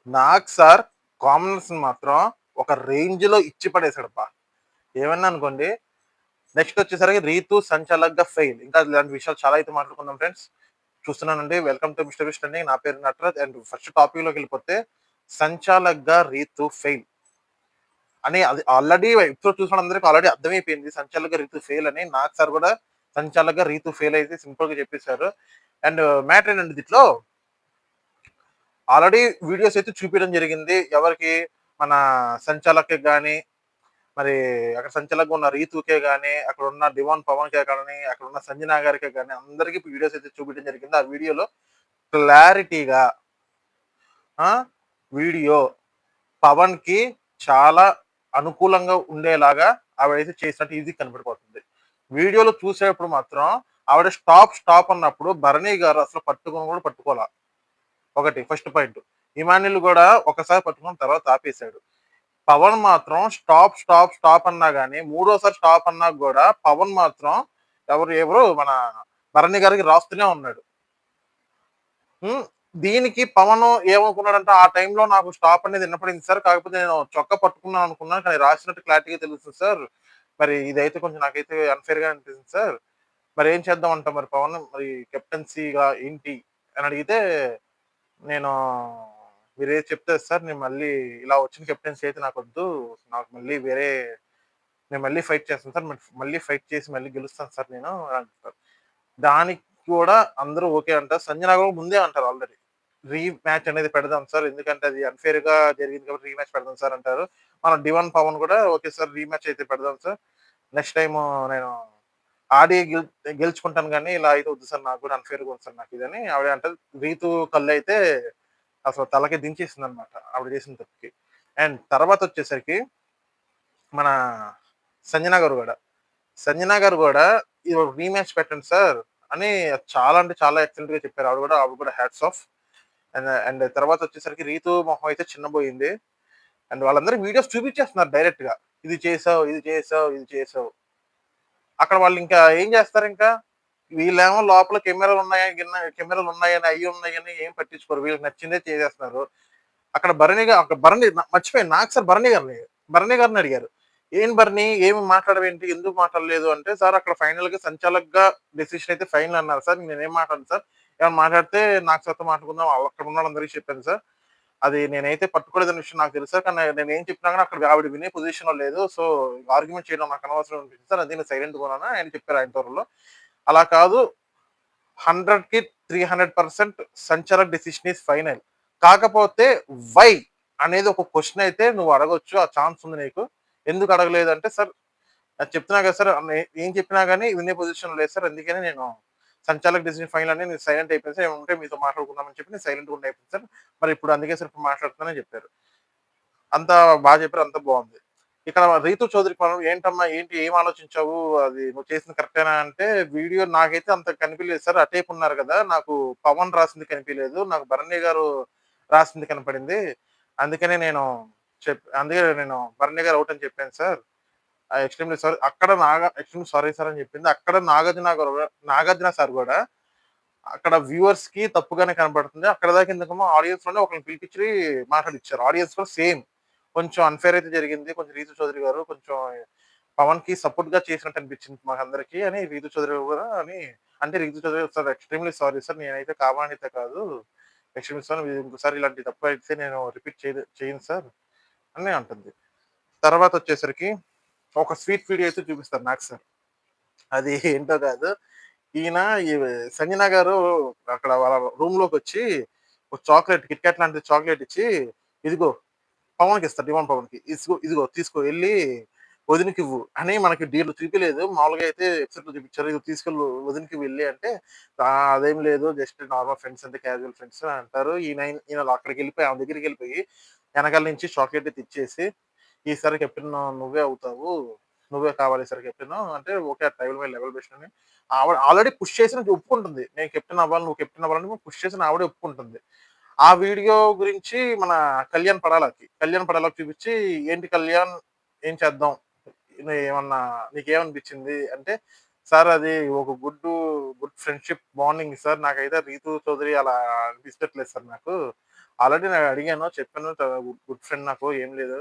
నాకు సార్ కామనర్స్‌ని మాత్రం ఒక రేంజ్‌లో ఇచ్చి పడేసాడబ్బా! ఏమన్నా అనుకోండి. నెక్స్ట్ వచ్చేసరికి 'రీతు సంచలక్‌గా ఫెయిల్.' ఇంకా ఇలాంటి విషయాలు చాలా అయితే మాట్లాడుకుందాం ఫ్రెండ్స్. చూస్తున్నానండి. వెల్కమ్ టు మిస్టర్ బిస్ట్ అండి. నా పేరు నటరాజ్ అండ్ ఫస్ట్ టాపిక్‌లోకెళ్ళిపోతే 'సంచాలక్‌గా రీతు ఫెయిల్' అని అది ఆల్రెడీ ఎపిసోడ్ చూసిన అందరికి ఆల్రెడీ అర్థమైపోయింది. 'సంచాలక్‌గా రీతు ఫెయిల్' అని. నాకు సార్ కూడా 'సంచాలక్‌గా రీతు ఫెయిల్' అయితే సింపుల్‌గా చెప్పేసారు. అండ్ మ్యాటర్ ఏంటంటే దీంట్లో ఆల్రెడీ వీడియోస్ అయితే చూపియడం జరిగింది. ఎవరికి మన సంచాలక్‌కి గాని, మరి అక్కడ సంచాలక్‌గా ఉన్న రీతూకే గాని, అక్కడున్న డివాన్ పవన్‌కే గాని, అక్కడున్న సంజన గారికే గాని అందరికి వీడియోస్ అయితే చూపియడం జరిగింది. ఆ వీడియోలో క్లారిటీగా ఆ! వీడియో పవన్‌కి చాలా అనుకూలంగా ఉండేలాగా ఆవిడైతే చేసినట్టు ఈజీగా కనపడిపోతుంది. వీడియోలో చూసేటప్పుడు మాత్రం ఆవిడ స్టాప్, స్టాప్ అన్నప్పుడు భరణి గారు అసలు పట్టుకొని కూడా పట్టుకోల. ఒకటి ఫస్ట్ పాయింట్. ఇమాన్యుల్ గూడా ఒకసారి పట్టుకున్న తర్వాత ఆపేసాడు. పవన్ మాత్రం స్టాప్, స్టాప్, స్టాప్ అన్నా గాని మూడోసారి స్టాప్ అన్నా గూడా పవన్ మాత్రం ఎవరు మన భరణి గారికి రాస్తూనే ఉన్నాడు. హ్మ్. దీనికి పవన్ ఏమనుకున్నాడంటే ఆ టైంలో నాకు స్టాప్ అనేది వినపడింది సార్. కాకపోతే నేను చొక్కా పట్టుకున్నాను అనుకున్నాను. కానీ రాసినట్టు క్లారిటీగా తెలుస్తుంది సార్. మరి ఇదైతే కొంచెం నాకైతే అన్‌ఫెయిర్‌గా అనిపిస్తుంది సార్. మరేం చేద్దాం అంటావు మరి పవన్? మరి కెప్టెన్సీగా ఏంటి అని అడిగితే నేను మీరేది చెప్తే అది సార్. నేను మళ్ళీ ఇలా వచ్చిన కెప్టెన్సీ అయితే నాకొద్దు. నాకు మళ్ళీ వేరే నేను మళ్ళీ ఫైట్ చేస్తాను సార్. మళ్ళీ ఫైట్ చేసి మళ్ళీ గెలుస్తాను సార్ నేను అని అంటారు. దానికి కూడా అందరూ ఓకే అంటారు. సంజన కూడా ముందే అంటారు ఆల్రెడీ. మ్యాచ్ అనేది పెడదాం సార్. ఎందుకంటే అది అన్‌ఫెయిర్‌గా జరిగింది కాబట్టి రీమ్యాచ్ పెడదాం సార్ అంటారు. మన డివన్ పవన్ కూడా ఓకే సార్ రీమ్యాచ్ అయితే పెడదాం సార్. నెక్స్ట్ టైము నేను ఆడి గెలుచుకుంటాను గానీ ఇలా అయితే వద్దు సార్. నాకు కూడా అన్‌ఫెయిర్‌గా ఉంది సార్ నాకిదని ఆవిడ అంటది. రీతు కళ్ళైతే అసలు తలకి దించేసిందనమాట ఆవిడ చేసిన తప్పుకి. అండ్ తర్వాతొచ్చేసరికి మన సంజన గారు గూడా. సంజన గారు గూడా ఇది ఒక రీమ్యాచ్ పెట్టండి సార్ అని చాలా అంటే చాలా ఎక్సలెంట్‌గా చెప్పారు. ఆవిడ కూడా హ్యాట్స్ ఆఫ్. అండ్ తర్వాతొచ్చేసరికి రీతు మొహం అయితే చిన్నబోయింది. అండ్ వాళ్ళందరూ వీడియోస్ చూపించేస్తున్నారు డైరెక్ట్‌గా. ఇది చేసావు, ఇది చేసావు, ఇది చేసావు. అక్కడ వాళ్ళింకా ఏం జేస్తారింకా? వీళ్ళేమో లోపల కెమెరాలున్నాయని, అయ్యున్నాయని ఏం పట్టించుకోరు. వీళ్ళకి నచ్చిందే చేసేస్తున్నారు. అక్కడ భరణి మర్చిపోయాను. నాకు సార్ భరణి గారిని అడిగారు. "ఏం భరణి ఏమి మాట్లాడవేంటి? ఎందుకు మాట్లాడలేదు?" అంటే, "సార్ అక్కడ ఫైనల్‌గా సంచాలక్‌గా డెసిషన్ అయితే ఫైనల్ అన్నారు సార్. నేనేం మాట్లాడను సార్. ఏమన్నా మాట్లాడితే నాకు సార్‌తో మాట్లాడుకుందాం. అక్కడ ఉన్నోళ్ళందరికీ చెప్పాను సార్. అది నేనైతే పట్టుకోలేదన్న విషయం నాకు తెలుసు సార్. కానీ నేనేం చెప్పినా గాని అక్కడ ఆవిడ వినే పొజిషన్‌లో లేదు. సో, ఆర్గ్యుమెంట్ చేయడం నాకు అనవసరం అనిపించింది సార్. అందుకే నేను సైలెంట్‌గా ఉన్నాను" ఆయన చెప్పారు ఆయన తోరలో. అలా కాదు 100కి 300% సంచలక్ డెసిషన్ ఈస్ ఫైనల్. కాకపోతే వై అనేది ఒక క్వెషన్ అయితే నువ్వు అడగొచ్చు. ఆ ఛాన్స్ ఉంది నీకు. ఎందుకు అడగలేదంటే, సార్ అది చెప్తున్నా కదా సార్. ఏం చెప్పినా గాని వినే పొజిషన్‌లో లేదు సార్. అందుకని నేను సంచాలక్ డెసిషన్ ఫైనల్ అని నేను సైలెంట్ అయిపోయాను సార్. ఏమైనా ఉంటే మీతో మాట్లాడుకుందాం అని చెప్పి నేను సైలెంట్‌గా అయిపోయాను సార్. మరి ఇప్పుడు అందుకే సార్ ఇప్పుడు మాట్లాడుతున్నానని చెప్పారు. అంతా చెప్పారు. అంతా బావుంది. ఇక్కడ 'రీతు చౌదరి' పవన్ ఏంటమ్మా ఏంటి ఏం ఆలోచించావు? అది నువ్వు చేసింది కరెక్టేనా అంటే, వీడియో నాకైతే అంత కనిపియలేదు సార్. అటువైపు ఉన్నారు గదా! నాకు పవన్ రాసింది కనిపియలేదు. నాకు భరణి గారు రాసింది కనపడింది. అందుకనే నేను అందుకే నేను భరణి గారు ఔట్ అని చెప్పాను sir. Extremely sorry. Extremely sorry sir అని చెప్పింది. అక్కడ నాగార్జున సార్ గూడా అక్కడ వ్యూవర్స్‌కి తప్పుగానే కనపడుతుంది. అక్కడ దాకా ఎందుకమ్మా ఆడియన్స్‌లోనే ఒకళ్ళని పిలిపిచ్చి మాట్లాడిచ్చారు. ఆడియన్స్ కూడా సేమ్. కొంచెం అన్‌ఫెయిర్ అయితే జరిగింది. కొంచెం 'రీతు చౌదరి' గారు కొంచెం పవన్‌కి సపోర్ట్‌గా చేసినట్టు అనిపించింది మాకందరికి అని 'రీతు చౌదరి' కూడా అని అంటే 'Ritu Chaudhary' sir extremely sorry sir. నేనైతే కావాలనైతే కాదు. Extremely sorry. ఇంకోసారి ఇలాంటి తప్పు అయితే నేను రిపీట్ చేయను సార్ అని అంటుంది. తర్వాతొచ్చేసరికి ఒక స్వీట్ వీడియో అయితే చూపిస్తారు నాకు సార్. అది ఏంటో కాదు. ఈయన ఈ సంజన గారు అక్కడ వాళ్ళ రూమ్‌లోకొచ్చి ఒక చాక్లేట్ కిట్‌కాట్ లాంటి చాక్లేట్ ఇచ్చి, "ఇదిగో పవన్‌కి ఇస్తారు. డిమాండ్ పవన్‌కి. ఇదిగో తీసుకో ఎళ్లి వదినకివ్వు" అని మనకి దీంట్లో చూపియలేదు. మామూలుగా అయితే ఎపిసోడ్‌లో చూపించారు. "ఇదిగో తీసుకెళ్ళు వదినకివ్వు ఎళ్లి" అంటే, అదేం లేదు జస్ట్ నార్మల్ ఫ్రెండ్స్ అంతే క్యాజువల్ ఫ్రెండ్స్" అని అంటారు. ఈయన అక్కడికెళ్ళిపోయి ఆమె దగ్గరికెళ్ళిపోయి ఎనకాల నుంచి చాక్లేట్ అయితే ఇచ్చేసి, "ఈసారి కెప్టెన్ నువ్వే అవుతావు. నువ్వే కావాలి ఈసారి కెప్టెను" అంటే ఓకే. ఆ టైబుల్ మీద లెవెల్ బెస్ట్ అని ఆవిడ ఆల్రెడీ పుష్ చేసినట్టు ఒప్పుకుంటుంది. నేను కెప్టెన్ అవ్వాలి, నువ్వు కెప్టెన్ అవ్వాలని పుష్ చేసిన ఆవిడే ఒప్పుకుంటుంది. ఆ వీడియో గురించి మన కళ్యాణ్ పడాలకి చూపించి, "ఏంటి కళ్యాణ్ ఏం చేద్దాం? ఏమన్నా నీకేమనిపించింది?" అంటే, "సార్ అది ఒక గుడ్ ఫ్రెండ్‌షిప్ బాండింగ్ సార్. నాకైతే 'రీతు చౌదరి' అలా అనిపించట్లేదు సార్ నాకు. ఆల్రెడీ నేను అడిగాను, చెప్పాను. గుడ్ ఫ్రెండ్ నాకు ఏం లేదు.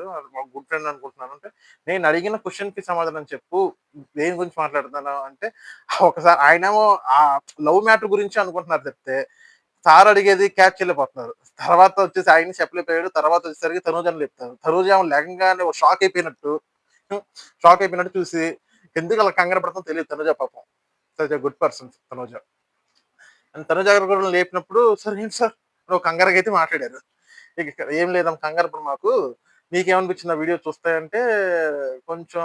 గుడ్ ఫ్రెండ్ అనుకుంటున్నాను అంటే, "నేను అడిగిన క్వెషన్‌కి సమాధానం చెప్పు. దేని గురించి మాట్లాడుతున్నావు?" అంటే ఒకసారి ఆయనేమో లవ్ మ్యాటర్ గురించి అనుకుంటున్నారు తప్పితే, సార్ అడిగేది క్యాచ్ చేయలేకపోతున్నారు. తర్వాత వచ్చేసి ఆయన్ని చెప్పలేకపోయాడు. తర్వాత వచ్చేసరికి తనూజని లేపుతారు. తనూజ ఏమో లెగంగానే షాక్ అయిపోయినట్టు, షాక్ అయిపోయినట్టు చూసి, ఎందుకు అలా కంగారు పడుతుందో తెలియదు తనుజ పాపం. Such a good person Tanuja. And Tanuja గారు కూడా లేపినప్పుడు, "సార్ ఏంటి సార్?" అని కంగారుగా అయితే మాట్లాడారు. ఇక ఇక్కడ ఏం లేదమ్మ కంగారు పడకు మాకు. నీకేమనిపించింది ఆ వీడియో చూస్తే అంటే, కొంచెం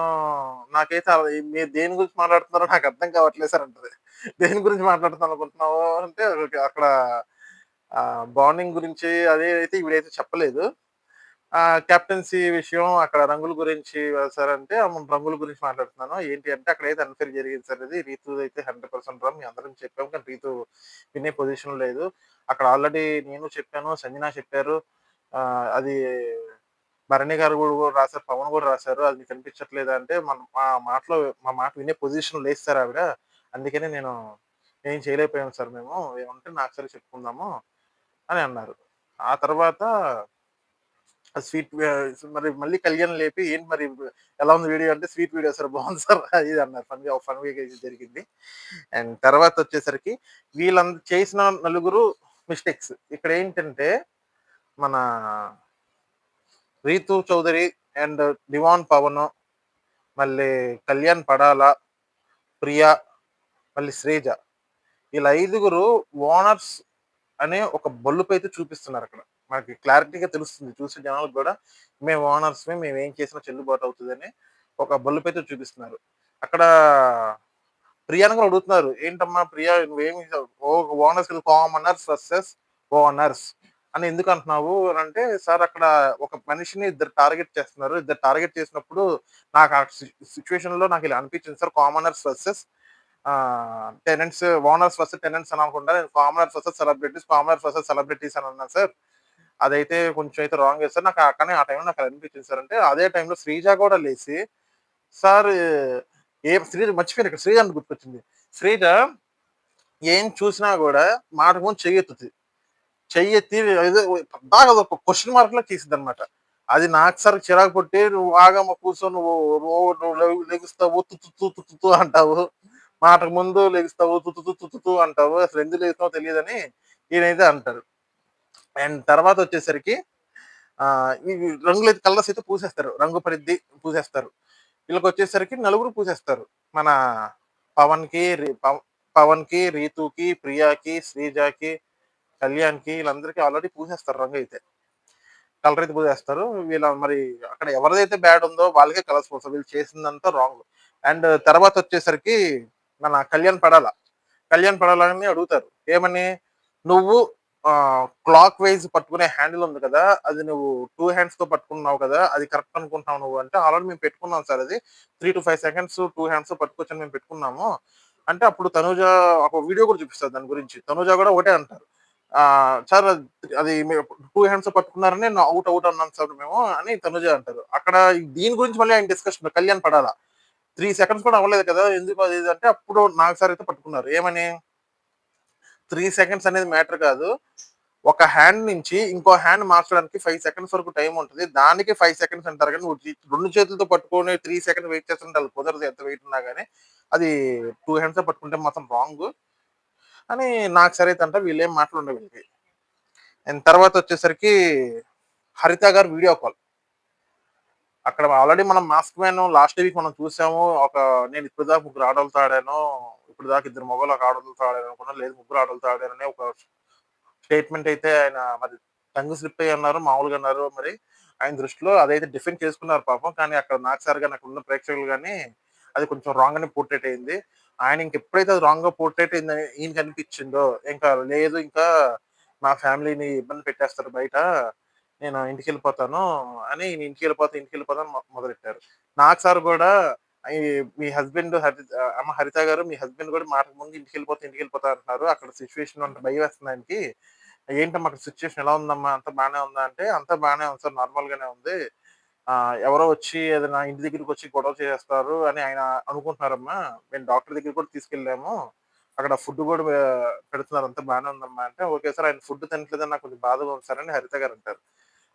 నాకైతే మీరు దేని గురించి మాట్లాడుతున్నారో నాకు అర్థం కావట్లేదు సార్ అంటది. దేని గురించి మాట్లాడుతున్నావు అనుకుంటున్నావు అంటే, అక్కడ బాండింగ్ గురించి అదే అయితే ఈవిడైతే చెప్పలేదు. కెప్టెన్సీ విషయం అక్కడ రంగుల గురించి సార్ అంటే, రంగుల గురించి మాట్లాడుతున్నాను. ఏంటి అంటే అక్కడైతే అన్‌ఫెయిర్ జరిగింది సార్ అది. రీతూదయితే 100% రాంగ్. మేమందరం చెప్పాం. కానీ రీతూ వినే పొజిషన్‌లో లేదు. అక్కడ ఆల్రెడీ నేను చెప్పాను, సంజన చెప్పారు. అది భరణి గారు గూడా రాసారు. పవన్ గూడా రాసారు. అది మీకు కనిపించట్లేదా అంటే, మా మాట వినే పొజిషన్‌లో లేదు సార్ ఆవిడ. అందుకనే నేను ఏం చేయలేకపోయాం సార్ మేము. ఏమంటే నాకు సరే చెప్పుకుందాము అని అన్నారు. ఆ తర్వాత స్వీట్ మరి మళ్ళీ కళ్యాణ్ లేపి, "ఏంటి మరి ఎలా ఉంది వీడియో?" అంటే, "స్వీట్ వీడియో సార్ బాగుంది సార్" అది ఇది అన్నారు. ఫన్‌గా జరిగింది. అండ్ తర్వాత వచ్చేసరికి చేసిన నలుగురు మిస్టేక్స్. ఇక్కడ ఏంటంటే మన 'రీతూ చౌదరి' అండ్ 'డివాన్ పవన్' మళ్ళీ 'కళ్యాణ్ పడాల', 'ప్రియ' మళ్ళీ 'శ్రీజ' వీళ్ళ ఐదుగురు ఓనర్స్ అనే ఒక బలుపైతే చూపిస్తున్నారక్కడ. మనకి క్లారిటీగా తెలుస్తుంది. చూసే జనాలకు గూడా మేము ఓనర్స్‌మి. మేమేం చేసినా చెల్లుబాటు అవుతదని ఒక బలుపైతే చూపిస్తున్నారు. అక్కడ ప్రియాని కూడా అడుగుతున్నారు. "ఏంటమ్మా ప్రియా నువ్వేమి ఓనర్స్ కామనర్స్ వర్సెస్ ఓనర్స్ అని ఎందుకు అంటున్నావు?" అనంటే, "సార్ అక్కడ ఒక మనిషిని ఇద్దరు టార్గెట్ చేస్తున్నారు. ఇద్దరు టార్గెట్ చేసినప్పుడు నాకు ఆ సిట్యుయేషన్‌లో నాకు ఇలా అనిపించింది sir. Commoners versus tenants, owners versus tenants అనకుండా నేను కామనర్స్ వర్సెస్ సెలబ్రిటీస్ అని అన్నాను సార్. అదైతే కొంచెం అయితే రాంగే సార్. కానీ ఆ టైంలో నాకు అలా అనిపించింది సార్" అంటే, అదే టైంలో శ్రీజ కూడా లేసి, "సార్ శ్రీజ మర్చిపోయాను ఇక్కడ శ్రీజ అని గుర్తొచ్చింది. శ్రీజ ఏం చూసినా గూడా మాటకు ముందు చెయ్యెత్తుద్ది. చెయ్యెత్తి ఏదో పద్దాక అదొక క్వెషన్ మార్క్‌లా చేసిద్దనమాట. అది నాకు సార్ చిరాకు పుట్టి, "నువ్వు ఆగమ్మ కూర్చో నువ్వు లెగుస్తావు తుతుతు అంటావు. మాటకు ముందు లెగుస్తావు తుతుతు అంటావు. అసలు ఎందుకు లెగుస్తావో తెలీదని" ఈయనైతే అంటారు. అండ్ తర్వాత వచ్చేసరికి ఇవి రంగులైతే కలర్స్ అయితే పూసేస్తారు. రంగు పడిద్ది పూసేస్తారు. వీళ్ళకొచ్చేసరికి నలుగురు పూసేస్తారు. మన పవన్‌కి, పవన్‌కి, రీతూకి, ప్రియాకి, శ్రీజాకి, కళ్యాణ్‌కి వీళ్ళందరికీ ఆల్రెడీ పూసేస్తారు రంగయితే. కలర్ అయితే పూసేస్తారు. మరి అక్కడ ఎవరిదైతే బ్యాడ్ ఉందో వాళ్ళకే కలర్స్ పూస్తారు. వీళ్ళు చేసిందంతా రాంగ్. అండ్ తర్వాతొచ్చేసరికి మన కళ్యాణ్ పడాల. కళ్యాణ్ పడాలని అడుగుతారు. ఏమని? "నువ్వు క్లాక్ వైస్ పట్టుకునే హ్యాండిల్ ఉంది కదా! అది నువ్వు 2 హ్యాండ్స్‌తో పట్టుకున్నావు కదా! అది కరెక్ట్ అనుకుంటున్నావా నువ్వు" అంటే, "ఆల్రెడీ మేము పెట్టుకున్నాం సార్ అది. 3-5 సెకండ్స్ 2 హ్యాండ్స్‌తో పట్టుకోవచ్చని మేము పెట్టుకున్నాము." అంటే అప్పుడు తనూజ ఒక వీడియో కూడా చూపిస్తది దాని గురించి. తనూజ కూడా ఒకటే అంటారు. "సార్ అది మీరు 2 హ్యాండ్స్‌తో పట్టుకున్నారని నేను ఔట్ అన్నాను సార్ మేము" అని తనూజ అంటారు. అక్కడ దీని గురించి మళ్ళీ ఆయన డిస్కషన్ కళ్యాణ్ పడాల. 3 సెకండ్స్ కూడా అవ్వలేదు కదా! ఎందుకు అది ఇది అంటే అప్పుడు నాగ్ సార్ అయితే పట్టుకున్నారు. ఏమని? 3 సెకండ్స్ అనేది మ్యాటర్ కాదు. ఒక హ్యాండ్ నుంచి ఇంకో హ్యాండ్ మార్చడానికి 5 సెకండ్స్ వరకు టైం ఉంటది. దానికి 5 సెకండ్స్ అంటారు గానీ, నువ్వు 2 చేతులతో పట్టుకొని 3 సెకండ్స్ వెయిట్ చేస్తుంటే అది కుదరదు ఎంత వెయిట్ ఉన్నా గాని. అది 2 హ్యాండ్స్‌తో పట్టుకుంటే మాత్రం రాంగు అని నాకు సర్ అయితే అంటారు. వీళ్ళేం మాటలుండవు వీళ్ళకి. అండ్ తర్వాతొచ్చేసరికి హరిత గారు వీడియో కాల్. అక్కడ ఆల్రెడీ మనం 'మాస్క్ మ్యాన్' లాస్ట్ వీక్ మనం చూసాము. నేను ఇప్పటిదాకా ముగ్గురు ఆడోళ్ళతో ఆడాను. ఇప్పటిదాకా ఇద్దరు మగోళ్ళు ఒక ఆడోళ్ళతో ఆడాను అనుకున్నాను. లేదు ముగ్గురు ఆడోళ్ళతో ఆడానని ఒక స్టేట్మెంట్ అయితే ఆయన మరి టంగ్ స్లిప్ అయ్యి అన్నారు. మామూలుగా అన్నారు మరి. ఆయన దృష్టిలో అదైతే డిఫెండ్ చేసుకున్నారు పాపం. కానీ అక్కడ నాగ్ సార్ గాని, అక్కడున్న ప్రేక్షకులు గాని అది కొంచెం రాంగ్ అని పోర్ట్రేట్ అయింది. ఆయన ఇంకెప్పుడైతే అది రాంగ్‌గా పోర్ట్రేట్ అయిందని ఈయనకి అనిపించిందో, ఇంకా లేదు ఇంకా నా ఫ్యామిలీని ఇబ్బంది పెట్టేస్తారు బయట. నేను ఇంటికెళ్ళిపోతాను అని ఈయన ఇంటికెళ్ళిపోతాను మొదలెట్టారు. నాగ్ సార్ గూడా ఈ మీ హస్బెండ్ అమ్మ హరిత గారు మీ హస్బెండ్ గూడా మాటకు ముందు ఇంటికెళ్ళిపోతా అంటున్నారు. అక్కడ సిట్యుయేషన్ అంటే భయమేస్తుంది ఆయనకి. ఏంటమ్మా అక్కడ సిట్యుయేషన్ ఎలా ఉందమ్మా? అంతా బానే ఉందా? అంటే, "అంతా బానే ఉంది సార్. నార్మల్ గానే ఉంది. ఎవరో వచ్చి ఏదైనా ఇంటి దగ్గరికొచ్చి గొడవ చేసేస్తారు అని ఆయన అనుకుంటున్నారమ్మా. మేము డాక్టర్ దగ్గరికి కూడా తీసుకెళ్ళాము. అక్కడ ఫుడ్ కూడా పెడుతున్నారు, అంతా బాగానే ఉందమ్మా అంటే, ఓకే సార్ ఆయన ఫుడ్ తినట్లేదని నాకు కొంచెం బాధగా ఉంది సార్ అని హరిత గారు అంటారు.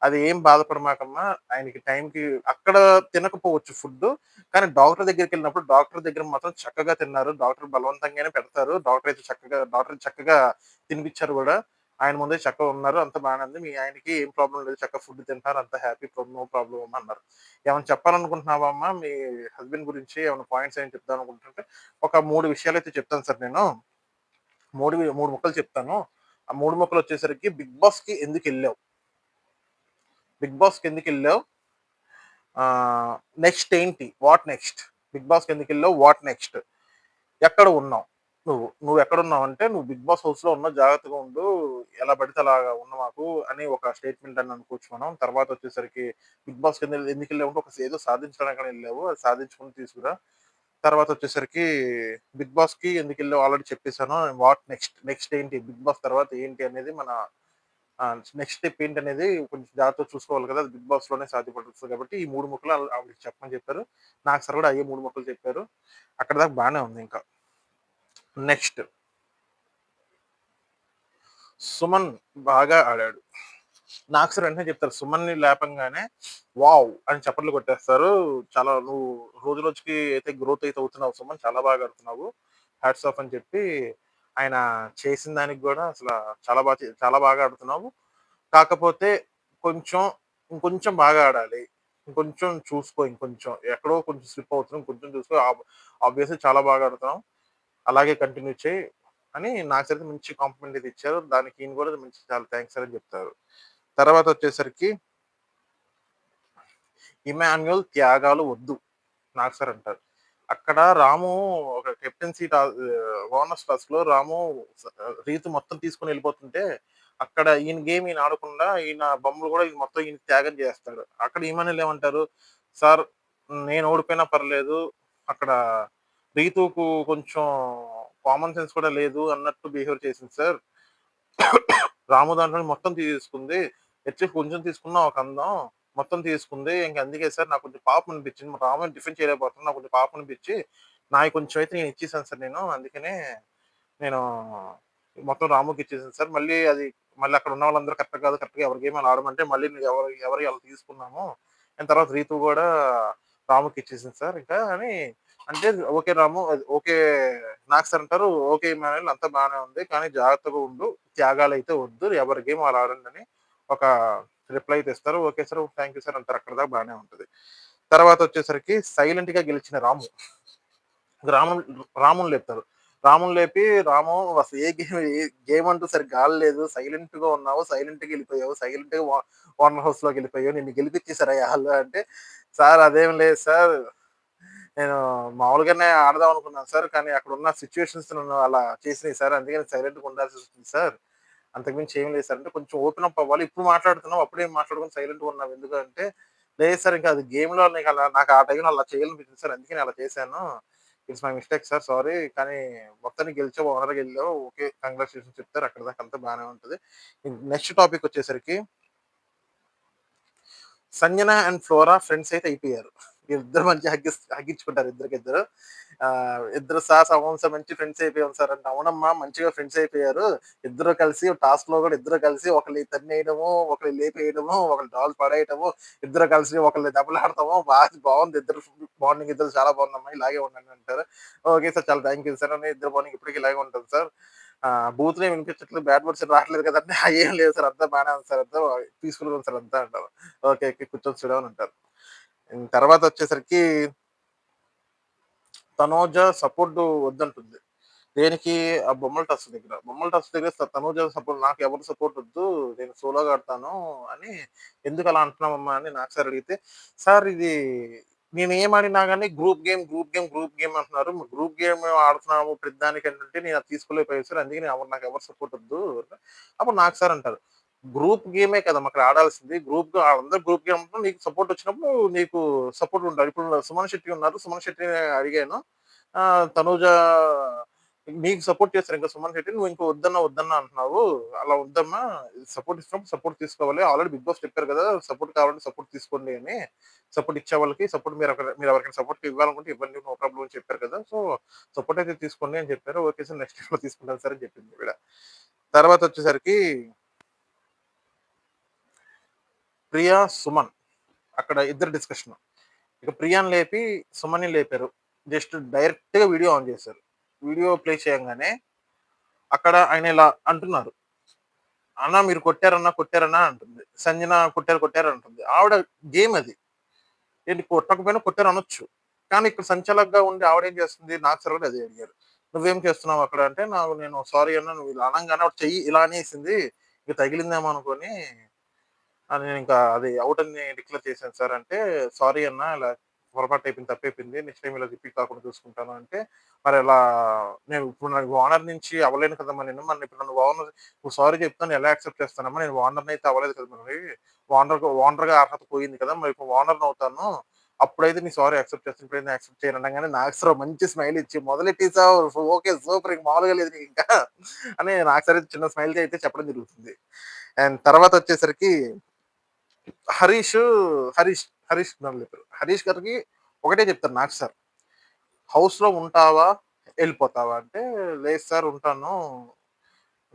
అది ఏం బాధపడమాకమ్మా, ఆయనకి టైంకి అక్కడ తినకపోవచ్చు ఫుడ్, కానీ డాక్టర్ దగ్గరికి వెళ్ళినప్పుడు డాక్టర్ దగ్గర మాత్రం చక్కగా తిన్నారు, డాక్టర్ బలవంతంగానే పెడతారు, డాక్టర్ చక్కగా తినిపించారు కూడా, ఆయన ముందే చక్కగా ఉన్నారు, అంత బాగానే ఉంది, మీ ఆయనకి ఏం ప్రాబ్లం లేదు, చక్కగా ఫుడ్ తింటారు, అంత హ్యాపీ, నో ప్రాబ్లం అమ్మా అన్నారు. ఏమైనా చెప్పాలనుకుంటున్నావా అమ్మా మీ హస్బెండ్ గురించి, ఏమైనా పాయింట్స్ ఏమైనా చెప్దాం అనుకుంటుంటే, ఒక మూడు విషయాలు అయితే చెప్తాను సార్ నేను, మూడు ముక్కలు చెప్తాను. ఆ మూడు ముక్కలు వచ్చేసరికి, బిగ్ బాస్ కి ఎందుకు వెళ్ళావు, బిగ్ బాస్ కి ఎందుకు వెళ్ళావు, నెక్స్ట్ ఏంటి, వాట్ నెక్స్ట్, బిగ్ బాస్ కి ఎందుకు వెళ్ళావు, వాట్ నెక్స్ట్, ఎక్కడ ఉన్నావు, నువ్వు ఎక్కడ ఉన్నావు అంటే, నువ్వు బిగ్ బాస్ హౌస్ లో ఉన్నావు, జాగ్రత్తగా ఉండు, ఎలా పడితే అలాగా ఉన్న మాకు అని ఒక స్టేట్మెంట్ అని అనుకోవచ్చు మనం. తర్వాత వచ్చేసరికి, బిగ్ బాస్ కింద ఎందుకు వెళ్ళావు అంటే, ఒక ఏదో సాధించడానికి వెళ్ళావు, అది సాధించుకుని తీసుకురా. తర్వాత వచ్చేసరికి, బిగ్ బాస్ కి ఎందుకు వెళ్ళావు ఆల్రెడీ చెప్పేశాను, వాట్ నెక్స్ట్, నెక్స్ట్ ఏంటి, బిగ్ బాస్ తర్వాత ఏంటి అనేది మన నెక్స్ట్ స్టెప్ ఏంటి అనేది కొంచెం జాగ్రత్తగా చూసుకోవాలి కదా, అది బిగ్ బాస్ లోనే సాధ్యపడుతుంది కాబట్టి, ఈ మూడు ముక్కలు ఆవిడకి చెప్పమని చెప్పారు. నాకు సార్ కూడా అయ్యే మూడు ముక్కలు చెప్పారు. అక్కడ దాకా బాగానే ఉంది. ఇంకా నెక్స్ట్, సుమన్ బాగా ఆడాడు. నాకు సార్ వెంటనే చెప్తారు, సుమన్ని లేపంగానే వావ్ అని చప్పట్లు కొట్టేస్తారు. చాలా నువ్వు రోజు రోజుకి అయితే గ్రోత్ అయితే అవుతున్నావు సుమన్, చాలా బాగా ఆడుతున్నావు, హ్యాట్స్ ఆఫ్ అని చెప్పి, ఆయన చేసిన దానికి కూడా అసలు చాలా బాగా ఆడుతున్నావు, కాకపోతే కొంచెం ఇంకొంచెం బాగా ఆడాలి, ఇంకొంచెం చూసుకో, ఇంకొంచెం ఎక్కడో కొంచెం స్లిప్ అవుతున్నాం, ఇంకొంచెం చూసుకో, ఆబ్వియస్లీ చాలా బాగా ఆడుతున్నాం, అలాగే కంటిన్యూ చేయి అని నాకు సైతే మంచి కాంప్లిమెంట్ అయితే ఇచ్చారు. దానికి ఈయన కూడా మంచి చాలా థ్యాంక్స్ అని చెప్తారు. తర్వాత వచ్చేసరికి, ఇమాన్యుయల్ త్యాగాలు వద్దు నాకు సార్ అంటారు. అక్కడ రాము ఒక కెప్టెన్సీ బోనస్ టాస్క్ లో రాము రీతు మొత్తం తీసుకొని వెళ్ళిపోతుంటే, అక్కడ ఈయన గేమ్ ఈయన ఆడకుండా, ఈయన బొమ్మలు కూడా ఈయన మొత్తం ఈయన త్యాగం చేస్తాడు. అక్కడ ఇమానుయల్ ఏమంటారు, సార్ నేను ఓడిపోయినా పర్లేదు, అక్కడ రీతుకు కొంచెం కామన్ సెన్స్ కూడా లేదు అన్నట్టు బిహేవ్ చేసింది సార్, రాము దాంట్లో మొత్తం తీసుకుంది, హెచ్ఎఫ్ కొంచెం తీసుకున్నా ఒక అందం, మొత్తం తీసుకుంది, ఇంక అందుకే సార్ నాకు కొంచెం పాపం అనిపించింది, రాముని డిఫెండ్ చేయలేకపోతున్నా, నాకు కొంచెం పాపం అనిపించి, నాయి కొంచెం అయితే నేను ఇచ్చేసాను సార్ నేను, అందుకనే నేను మొత్తం రాముకి ఇచ్చేసాను సార్, మళ్ళీ అక్కడ ఉన్న వాళ్ళందరూ కరెక్ట్ కాదు, కరెక్ట్గా ఎవరి గేమ్ అలా ఆడమంటే మళ్ళీ ఎవరు ఎలా తీసుకున్నాము, అండ్ తర్వాత రీతు కూడా రాముకి ఇచ్చేసింది సార్ ఇంకా అని అంటే, ఓకే రాము, ఓకే నాకు సార్ అంటారు, ఓకే ఇమానుయల్ అంతా బాగానే ఉంది, కానీ జాగ్రత్తగా ఉండు, త్యాగాలు అయితే వద్దు, ఎవరి గేమ్ అలా ఆడండి అని ఒక రిప్లై అయితే ఇస్తారు. Okay sir, thank you sir అంటారు, అక్కడ దాకా బాగానే ఉంటుంది. తర్వాత వచ్చేసరికి, సైలెంట్ గా గెలిచిన రాము, రాముని రాముని లేపుతారు. రాముని లేపి, రాము అసలు ఏ గేమ్ అంటూ సరిగ్గా ఆడలేదు, సైలెంట్ గా ఉన్నావు, సైలెంట్ గా వెళ్ళిపోయావు, సైలెంట్ గా వార్నర్ హౌస్ లోకి వెళ్ళిపోయావు, నిన్ను గెలిపించేసారా వాళ్ళు అంటే, సార్ అదేం లేదు సార్, నేను మామూలుగానే ఆడదాం అనుకున్నాను సార్, కానీ అక్కడ ఉన్న సిచ్యువేషన్స్ నన్ను అలా చేసినాయి సార్, అందుకని సైలెంట్ గా ఉండాల్సి వస్తుంది సార్, అంతకుమించి ఏం లేదు సార్ అంటే, కొంచెం ఓపెన్ అప్ అవ్వాలి, ఇప్పుడు మాట్లాడుతున్నావు అప్పుడేం మాట్లాడుకుని సైలెంట్ గా ఉన్నావు ఎందుకంటే, లేదు సార్ ఇంకా అది గేమ్ లో నాకు ఆ టైంలో అలా చేయాలనిపించింది సార్, అందుకని అలా చేశాను, it's my mistake sir, sorry, కానీ మొత్తానికి గెలిచావు, ఓనర్గా వెళ్ళావు, ఓకే కంగ్రాచులేషన్ చెప్తారు, అక్కడ దాకా అంతా బాగానే ఉంటుంది. నెక్స్ట్ టాపిక్ వచ్చేసరికి, సంజన అండ్ ఫ్లోరా ఫ్రెండ్స్ అయితే అయిపోయారు. ఇద్దరు మంచి హగ్గించుకుంటారు ఇద్దరికిద్దరు. ఇద్దరు సార్ సమోసా మంచి ఫ్రెండ్స్ అయిపోయాం సార్ అంటే, అవునమ్మా మంచిగా ఫ్రెండ్స్ అయిపోయారు. ఇద్దరు కలిసి టాస్క్ లో కూడా ఇద్దరు కలిసి ఒకళ్ళు తన్నేయడము, ఒకళ్ళు లేపేయడము, ఒకళ్ళు డాల్ పడేయడము, ఇద్దరు కలిసి ఒకళ్ళు దెబ్బలాడతాము, బాగుంది ఇద్దరు బాండింగ్, ఇద్దరు చాలా బాగుందమ్మా, ఇలాగే ఉండండి అంటారు. ఓకే సార్, చాలా థ్యాంక్ యూ సార్ అని, ఇద్దరు బాండింగ్ ఇప్పటికీ ఇలాగే ఉంటుంది సార్, బూతులే వినిపించట్లేదు, బ్యాడ్ వర్డ్స్ రావట్లేదు కదండి, ఏం లేదు సార్, అంతా బాగానే ఉంది సార్, అంతా పీస్ఫుల్గా ఉంది సార్ అంతా అంటారు. ఓకే ఓకే కూర్చొని చూడమని అంటారు. తర్వాత వచ్చేసరికి, తనూజ సపోర్ట్ వద్దంటుంది. దేనికి, ఆ బొమ్మల టస్ దగ్గర, తనూజ సపోర్ట్, నాకు ఎవరు సపోర్ట్ వద్దు, నేను సోలోగా ఆడతాను అని, ఎందుకు అలా అంటున్నామమ్మా అని నాకు సార్ అడిగితే, సార్ ఇది నేను ఏం ఆడినా కానీ గ్రూప్ గేమ్ అంటున్నారు, గ్రూప్ గేమ్ ఆడుతున్నాము ప్రతిదానికి అంటే, నేను అది తీసుకోలేకపోయాను సార్, అందుకే నాకు ఎవరు సపోర్ట్ వద్దు, అప్పుడు నాకు సార్ అంటారు, గ్రూప్ గేమే కదా అక్కడ ఆడాల్సింది, అందరు గ్రూప్ గేమ్ నీకు సపోర్ట్ వచ్చినప్పుడు నీకు సపోర్ట్ ఉంటారు. ఇప్పుడు సుమన్ శెట్టి ఉన్నారు, సుమన్ శెట్టి అడిగాను, తనూజ నీకు సపోర్ట్ చేస్తారు ఇంకా సుమన్ శెట్టి. నువ్వు ఇంక వద్దన్నా, వద్దన్నా అంటున్నావు. అలా వద్దమ్మా. సపోర్ట్ ఇచ్చినప్పుడు సపోర్ట్ తీసుకోవాలి. ఆల్రెడీ బిగ్ బాస్ చెప్పారు కదా! సపోర్ట్ కావాలంటే సపోర్ట్ తీసుకోండి అని. సపోర్ట్ ఇచ్చే వాళ్ళకి సపోర్ట్ మీరు ఎవరికైనా సపోర్ట్ ఇవ్వాలనుకుంటే ఇవ్వండి. నో ప్రాబ్లమ్ అని చెప్పారు కదా! సో, సపోర్ట్ అయితే తీసుకోండి అని చెప్పారు. ఓకే సార్ నెక్స్ట్ టైమ్‌లో తీసుకుంటాను సార్ అని చెప్పింది ఈవిడ. తర్వాత వచ్చేసరికి ప్రియా, సుమన్ అక్కడ ఇద్దరు డిస్కషన్. ఇక ప్రియాని లేపి సుమన్‌ని లేపారు. జస్ట్ డైరెక్ట్‌గా వీడియో ఆన్ చేశారు. వీడియో ప్లే చేయంగానే అక్కడ ఆయన ఇలా అంటున్నారు. "అన్న మీరు కొట్టారన్న, కొట్టారన్న" అంటుంది. సంజన కొట్టారు, కొట్టారు అంటుంది. ఆవిడ గేమ్ అది. ఏంటి కొట్టకపోయినా కొట్టారు అనొచ్చు. కానీ ఇక్కడ సంచాలకుగా ఉండి ఆవిడేం చేస్తుంది? నాకు సార్ కూడా అదే అడిగారు. "నువ్వేం చేస్తున్నావు అక్కడ?" అంటే నేను సారీ అన్న నువ్వు ఇలా అనంగానే ఆవిడ చెయ్యి ఇలా అనేసింది. ఇక తగిలిందేమో అనుకోని నేనింకా అది ఔట్ అని డిక్లేర్ చేశాను సార్ అంటే, "సారీ అన్న ఇలా పొరపాటు అయిపోయింది, తప్పైపోయింది. నెక్స్ట్ టైమ్ ఇలా రిపీట్ కాకుండా చూసుకుంటాను" అంటే, "మరెలా నేను ఇప్పుడు నాకు ఓనర్ నుంచి అవ్వలేను కదమ్మా నేను. మరి ఇప్పుడు నన్ను ఓనర్ ఇప్పుడు సారీ చెప్తాను ఎలా యాక్సెప్ట్ చేస్తానమ్మా? నేను ఓనర్‌ని అయితే అవ్వలేదు కదా మరి. ఓనర్‌గా అర్హత పోయింది కదా! మరి ఇప్పుడు ఓనర్‌ని అవుతాను. అప్పుడైతే నీ సారీ యాక్సెప్ట్ చేస్తాను. ఇప్పుడైతే యాక్సెప్ట్ చేయను" అనంగానే నాగేశ్వరరావు మంచి స్మైల్ ఇచ్చి, "మొదలెట్టేసావు. ఓకే. సూపర్ ఇంక మామూలుగా లేదు నీకింకా" అని నాకు సరే చిన్న స్మైల్‌తో అయితే చెప్పడం జరుగుతుంది. అండ్ తర్వాత వచ్చేసరికి హరీష్, హరీష్ నన్ను చెప్పారు. హరీష్ గారికి ఒకటే చెప్తారు నాకు సార్. "హౌస్‌లో ఉంటావా? ఎళ్ళిపోతావా?" అంటే, "లేదు సార్ ఉంటాను.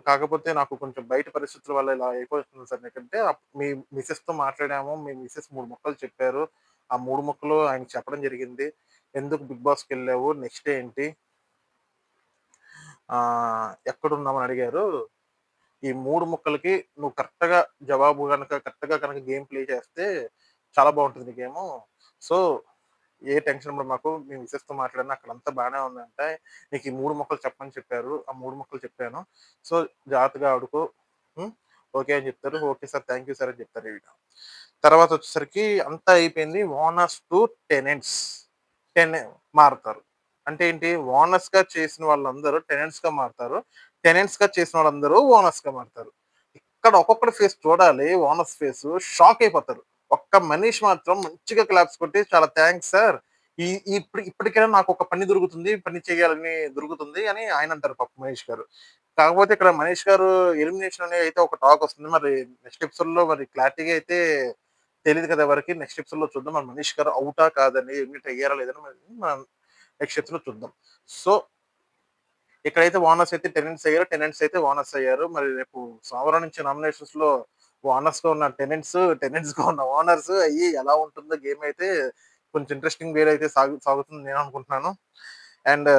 కాకపోతే నాకు కొంచెం బయట పరిస్థితుల వల్ల ఇలా అయిపోతుంది సార్ నాకంటే మీ మిసెస్‌తో మాట్లాడాము. మీ మిసెస్ 3 ముక్కలు చెప్పారు. ఆ 3 ముక్కలు ఆయనకి చెప్పడం జరిగింది. ఎందుకు బిగ్ బాస్‌కెళ్ళావు? నెక్స్ట్ ఏంటి? ఎక్కడున్నావు?" అని అడిగారు. ఈ 3 ముక్కలకి నువ్వు కరెక్ట్‌గా గేమ్ ప్లే చేస్తే చాలా బావుంటది నీ గేము. సో, ఏ టెన్షన్ పడమాకు. మాకు మీ మిసెస్‌తో మాట్లాడాను. అక్కడంతా బానే ఉందంట. నీకు ఈ 3 ముక్కలు చెప్పమని చెప్పారు. ఆ 3 ముక్కలు చెప్పాను. సో, జాగ్రత్తగా ఆడుకో. హ్మ్. ఓకే అని చెప్తారు. Okay sir. Thank you sir అని చెప్తారు ఈవిడ. తర్వాతొచ్చేసరికి అంతా అయిపోయింది. Owners to tenants. టెనె మారతారు. అంటే ఏంటి? ఓనర్స్‌గా చేసిన వాళ్ళందరూ టెనెంట్స్‌గా మారతారు. టెనెంట్స్‌గా చేసిన వాళ్ళందరూ ఓనర్స్‌గా మారతారు. ఇక్కడ ఒక్కొక్కడి ఫేస్ చూడాలి. ఓనర్స్ ఫేసు షాక్ అయిపోతారు. ఒక్క మనిషి మాత్రం మంచిగా క్లాప్స్ కొట్టి చాలా థాంక్స్ సార్. ఈ ఇప్పటికైనా నాకొక పని దొరుకుతుంది. పని చేయాలని దొరుకుతుంది అని ఆయన అంటారు పాపం మహేష్ గారు. కాకపోతే ఇక్కడ మహేష్ గారు ఎలిమినేషన్ అనేది అయితే ఒక టాక్ వస్తుంది. మరి నెక్స్ట్ ఎపిసోడ్‌లో మరి క్లారిటీగా అయితే తెలీదు కదా ఎవరికీ. నెక్స్ట్ ఎపిసోడ్‌లో చూద్దాం. మరి మనీష్ గారు ఔటా? కాదని ఎలిమినేట్ అయ్యారా? లేదని మరి మనం నెక్స్ట్ ఎపిసోడ్‌లో చూద్దాం. సో, ఇక్కడైతే ఓనర్స్ అయితే టెనెంట్స్ అయ్యారు. టెనెంట్స్ అయితే ఓనర్స్ అయ్యారు. మరి రేపు సోమవారం నుంచి నామినేషన్స్‌లో ఓనర్స్‌గా ఉన్న టెనెంట్స్‌గా ఉన్న ఓనర్స్ అయ్యి ఎలా ఉంటుందో గేమ్ అయితే కొంచెం ఇంట్రెస్టింగ్ వేలో అయితే సాగుతుంది నేను అనుకుంటున్నాను. అండ్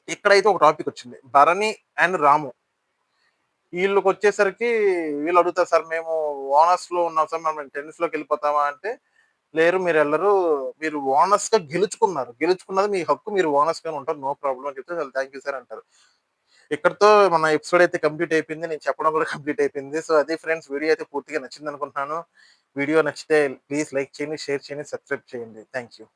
ఇక్కడైతే ఒక టాపిక్ వచ్చింది. భరణి అండ్ రాము. ఈళ్ళకొచ్చేసరికి వీళ్ళు అడుగుతారు సార్ మేము ఓనర్స్‌లో ఉన్నాం సార్ మరి మేము టెన్నిస్‌లోకి వెళ్ళిపోతామా అంటే, లేరు మీరెళ్లరు. మీరు ఓనర్స్‌గా గెలుచుకున్నారు. గెలుచుకున్నది మీ హక్కు. మీరు ఓనర్స్‌గానే ఉంటారు. నో ప్రాబ్లమ్ అని చెప్తే వాళ్ళు థాంక్ యూ సార్ అంటారు. ఇక్కడితో మన ఎపిసోడ్ అయితే కంప్లీట్ అయిపోయింది. నేను చెప్పడం కూడా కంప్లీట్ అయిపోయింది. సో, అది ఫ్రెండ్స్ వీడియో అయితే పూర్తిగా నచ్చిందనుకుంటున్నాను. వీడియో నచ్చితే ప్లీజ్ లైక్ చేయండి, షేర్ చేయండి, సబ్స్క్రైబ్ చేయండి. Thank you.